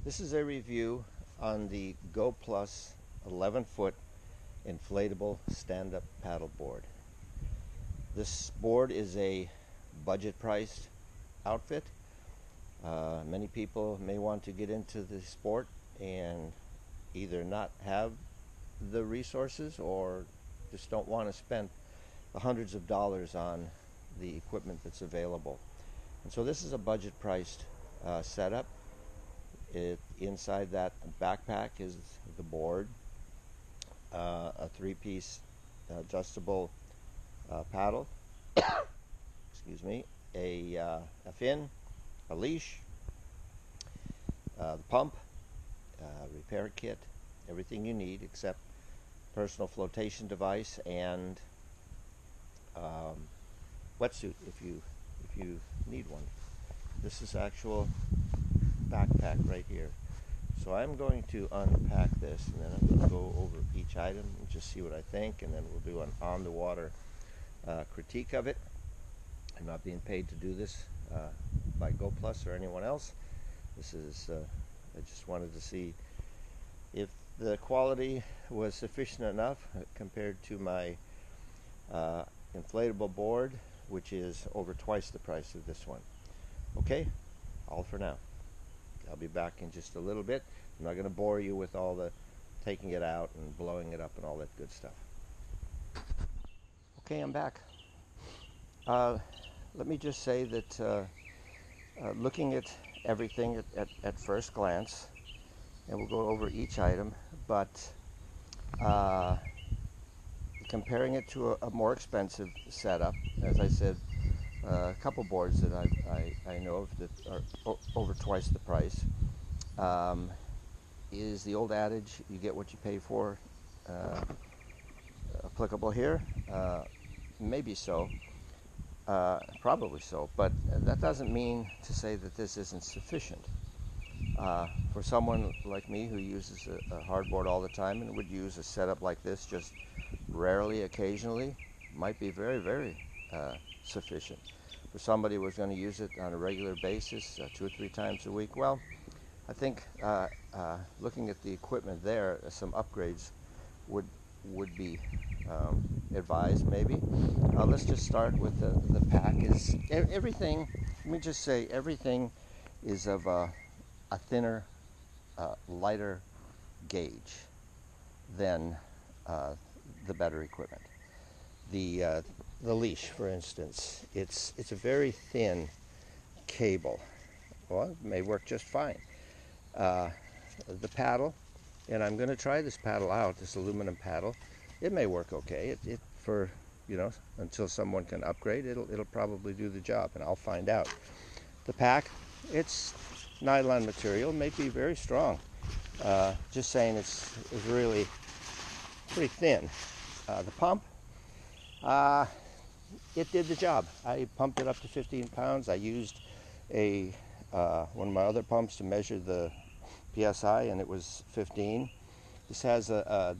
This is a review on the Goplus 11-foot inflatable stand-up paddle board. This board is a budget-priced outfit. Many people may want to get into the sport and either not have the resources or just don't want to spend the hundreds of dollars on the equipment that's available. And so this is a budget-priced setup. Inside that backpack is the board, a three-piece adjustable paddle, excuse me, a fin, a leash, the pump, repair kit, everything you need except personal flotation device and wetsuit if you need one. This is actual backpack right here. So I'm going to unpack this and then I'm going to go over each item and just see what I think, and then we'll do an on-the-water critique of it. I'm not being paid to do this by Goplus or anyone else. This is I just wanted to see if the quality was sufficient enough compared to my inflatable board, which is over twice the price of this one. Okay, all for now. I'll be back in just a little bit. I'm not going to bore you with all the taking it out and blowing it up and all that good stuff. Okay, I'm back. Let me just say that looking at everything at first glance, and we'll go over each item, but comparing it to a more expensive setup, as I said, a couple boards that I know of that are over twice the price, is the old adage, you get what you pay for, applicable here? Maybe so, probably so, but that doesn't mean to say that this isn't sufficient. For someone like me who uses a hardboard all the time and would use a setup like this just rarely, occasionally, might be very, very sufficient. For somebody who was going to use it on a regular basis, 2 or 3 times a week, well, I think looking at the equipment there, some upgrades would be advised, maybe. Let's just start with the pack. Is everything? Let me just say, everything is of a thinner, lighter gauge than the better equipment. The leash, for instance, it's a very thin cable. Well, it may work just fine. The paddle, and I'm going to try this paddle out, this aluminum paddle. It may work okay. It for, you know, until someone can upgrade, it'll probably do the job, and I'll find out. The pack, it's nylon material, may be very strong. Just saying, it's really pretty thin. The pump, it did the job. I pumped it up to 15 pounds. I used one of my other pumps to measure the PSI, and it was 15. This has a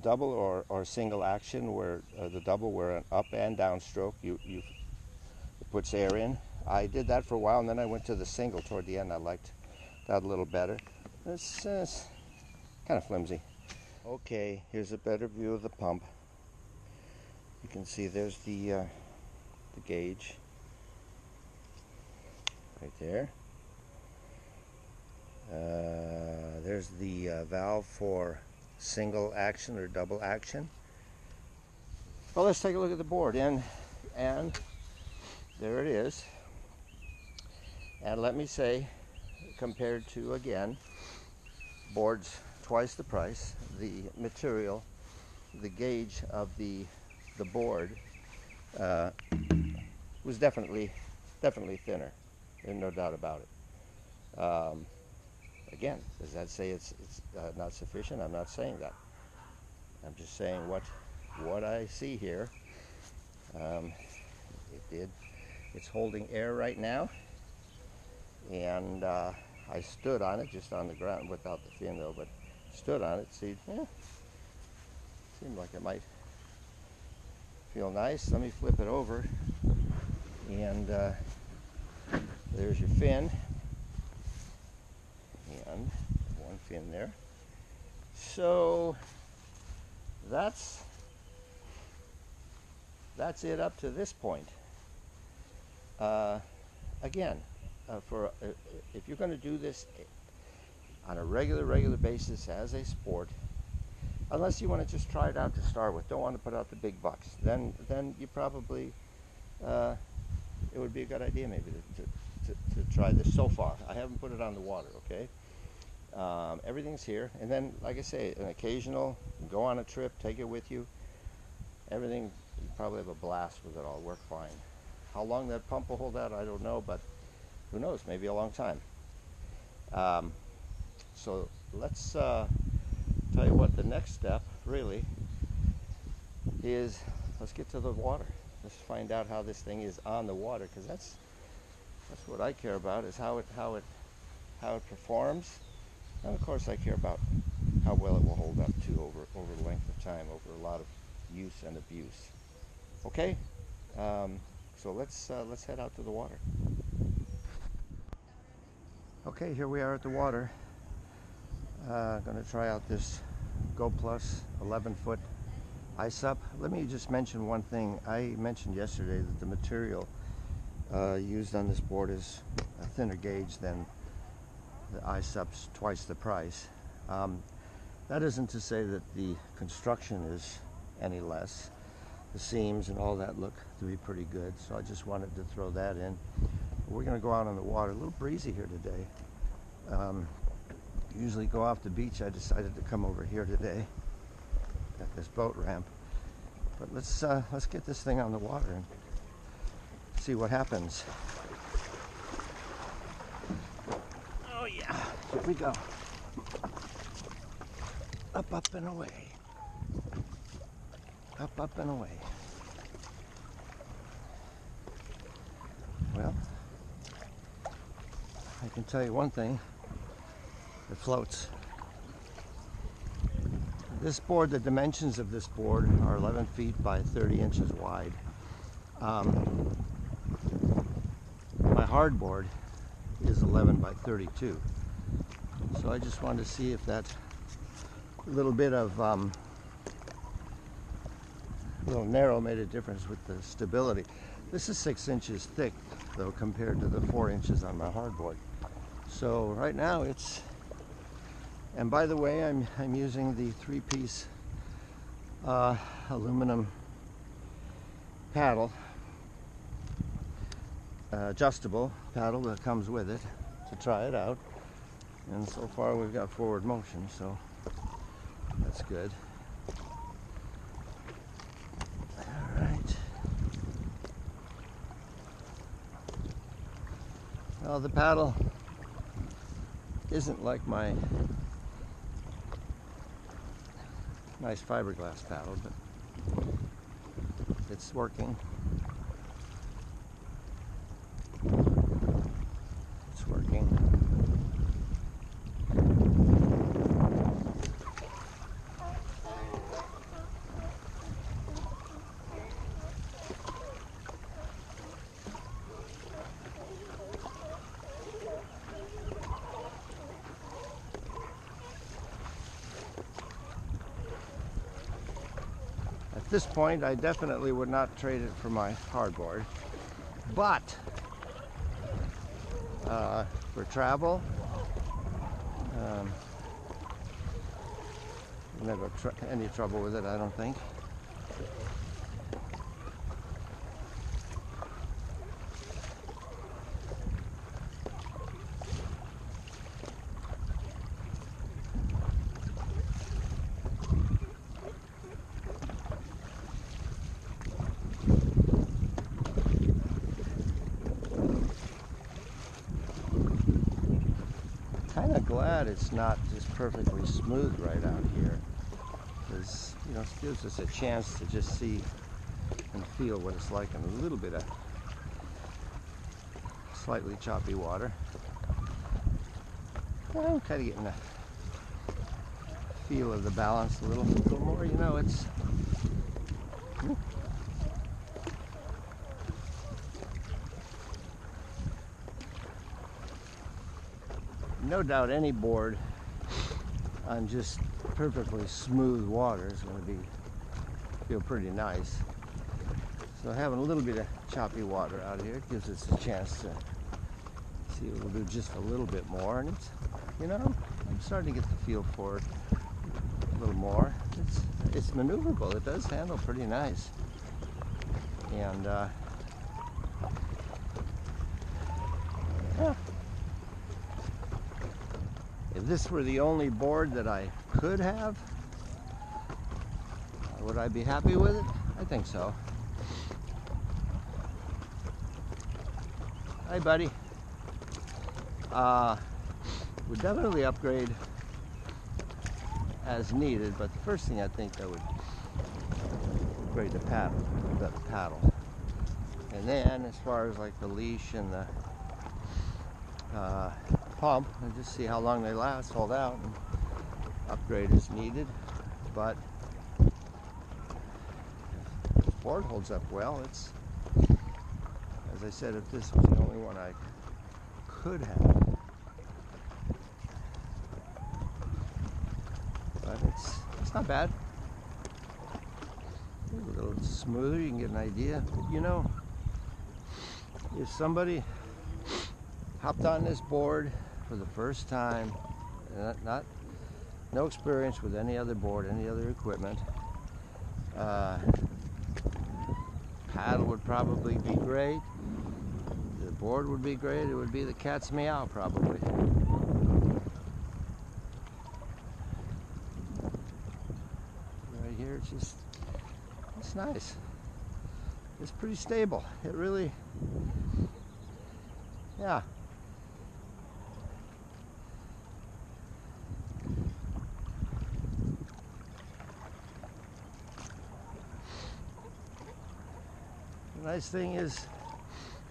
double or single action, where the double, where an up and down stroke, it puts air in. I did that for a while, and then I went to the single toward the end. I liked that a little better. It's kind of flimsy. Okay, here's a better view of the pump. You can see there's the gauge right there. There's the valve for single action or double action. Well, let's take a look at the board, and there it is. And let me say, compared to, again, boards twice the price, the material, the gauge of the board was definitely thinner. There's no doubt about it. Again, does that say it's not sufficient? I'm not saying that. I'm just saying what I see here. It's holding air right now, and I stood on it, just on the ground, without the fin though, but stood on it. See, seemed like it might feel nice. Let me flip it over, and there's your fin, and stuff in there. So that's it up to this point. Again, if you're going to do this on a regular basis as a sport, unless you want to just try it out to start with, don't want to put out the big bucks, then you probably it would be a good idea maybe to try this. So far, I haven't put it on the water. Okay, everything's here, and then, like I say, an occasional go on a trip, take it with you. Everything, you probably have a blast with it. All work fine. How long that pump will hold out, I don't know, but who knows? Maybe a long time. So let's tell you what the next step really is. Let's get to the water. Let's find out how this thing is on the water, because that's what I care about, is how it performs, and of course I care about how well it will hold up too over the length of time, over a lot of use and abuse. Okay, so let's head out to the water. Okay, here we are at the water. Going to try out this Goplus 11-foot Isup. Let me just mention one thing. I mentioned yesterday that the material used on this board is a thinner gauge than the Isup's twice the price. That isn't to say that the construction is any less. The seams and all that look to be pretty good, so I just wanted to throw that in. We're going to go out on the water. A little breezy here today. Usually go off the beach. I decided to come over here today at this boat ramp. But let's get this thing on the water and see what happens. Oh yeah, here we go. Up and away. Up and away. Well, I can tell you one thing. It floats. This board, the dimensions of this board are 11 feet by 30 inches wide. My hardboard is 11 by 32. So I just wanted to see if that little bit of little narrow made a difference with the stability. This is 6 inches thick though, compared to the 4 inches on my hardboard. So right now it's, and by the way, I'm using the 3-piece aluminum paddle, adjustable paddle that comes with it, to try it out. And so far we've got forward motion, so that's good. All right. Well, the paddle isn't like my nice fiberglass paddle, but it's working. It's working. At this point, I definitely would not trade it for my hardboard, but for travel, never any trouble with it, I don't think. Kind of glad it's not just perfectly smooth right out here, because it gives us a chance to just see and feel what it's like in a little bit of slightly choppy water. I'm kind of getting a feel of the balance a little more. It's no doubt any board on just perfectly smooth water is going to feel pretty nice. So having a little bit of choppy water out here gives us a chance to see if we'll do just a little bit more. And it's, I'm starting to get the feel for it a little more. It's maneuverable. It does handle pretty nice. And yeah. If this were the only board that I could have, would I be happy with it? I think so. Hi, buddy. Would definitely upgrade as needed, but the first thing I think I would upgrade the paddle. And then as far as like the leash and the pump, and just see how long they last, hold out, and upgrade as needed. But if the board holds up well, it's, as I said, if this was the only one I could have, but it's not bad. A little smoother, you can get an idea. But if somebody hopped on this board for the first time, no experience with any other board, any other equipment, paddle would probably be great. The board would be great. It would be the cat's meow probably. Right here, it's nice. It's pretty stable. It really, yeah. The nice thing is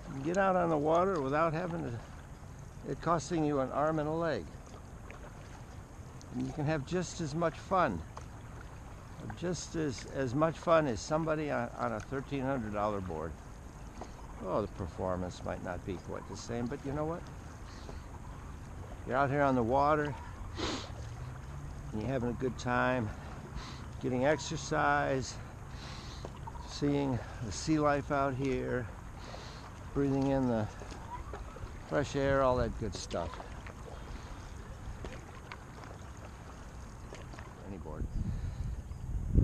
you can get out on the water without it costing you an arm and a leg. And you can have just as much fun. Just as much fun as somebody on a $1,300 board. Oh, the performance might not be quite the same, but you know what? You're out here on the water, and you're having a good time, getting exercise, seeing the sea life out here, breathing in the fresh air, all that good stuff. Any board.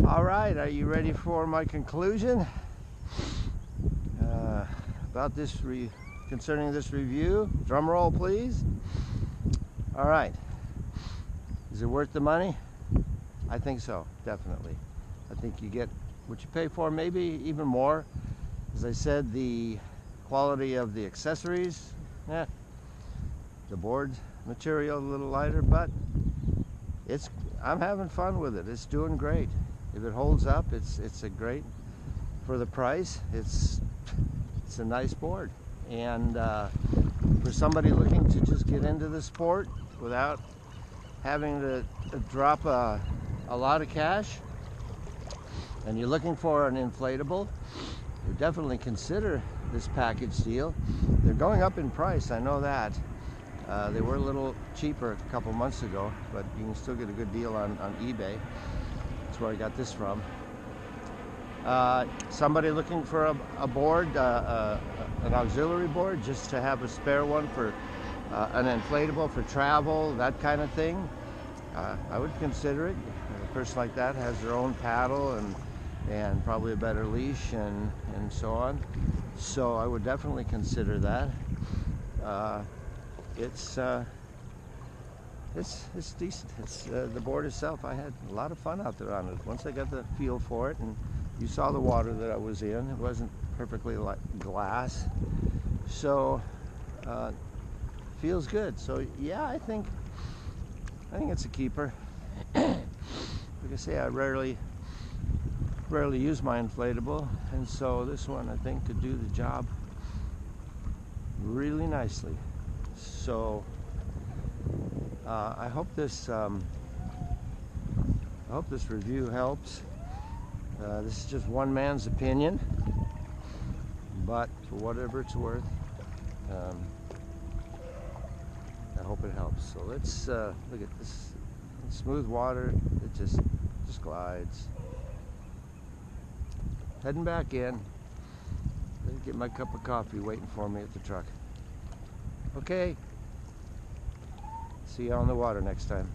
All right, are you ready for my conclusion about this concerning this review? Drum roll, please. All right. Is it worth the money? I think so, definitely. I think you get what you pay for, maybe even more. As I said, the quality of the accessories, the board material a little lighter, but I'm having fun with it. It's doing great. If it holds up, it's a great, for the price, it's a nice board. And for somebody looking to just get into the sport without having to drop a lot of cash, and you're looking for an inflatable, you definitely consider this package deal. They're going up in price, I know that. They were a little cheaper a couple months ago, but you can still get a good deal on eBay. That's where I got this from. Somebody looking for a board, an auxiliary board, just to have a spare one for an inflatable for travel, that kind of thing, I would consider it. A person like that has their own paddle and probably a better leash and so on. So I would definitely consider that. It's decent. It's the board itself. I had a lot of fun out there on it. Once I got the feel for it, and you saw the water that I was in. It wasn't perfectly like glass, so feels good. So yeah, I think it's a keeper. Like I say, I rarely use my inflatable, and so this one I think could do the job really nicely. So I hope this review helps. This is just one man's opinion, but for whatever it's worth, I hope it helps. So let's look at this. Smooth water, it just glides. Heading back in. Gonna get my cup of coffee waiting for me at the truck. Okay. See you on the water next time.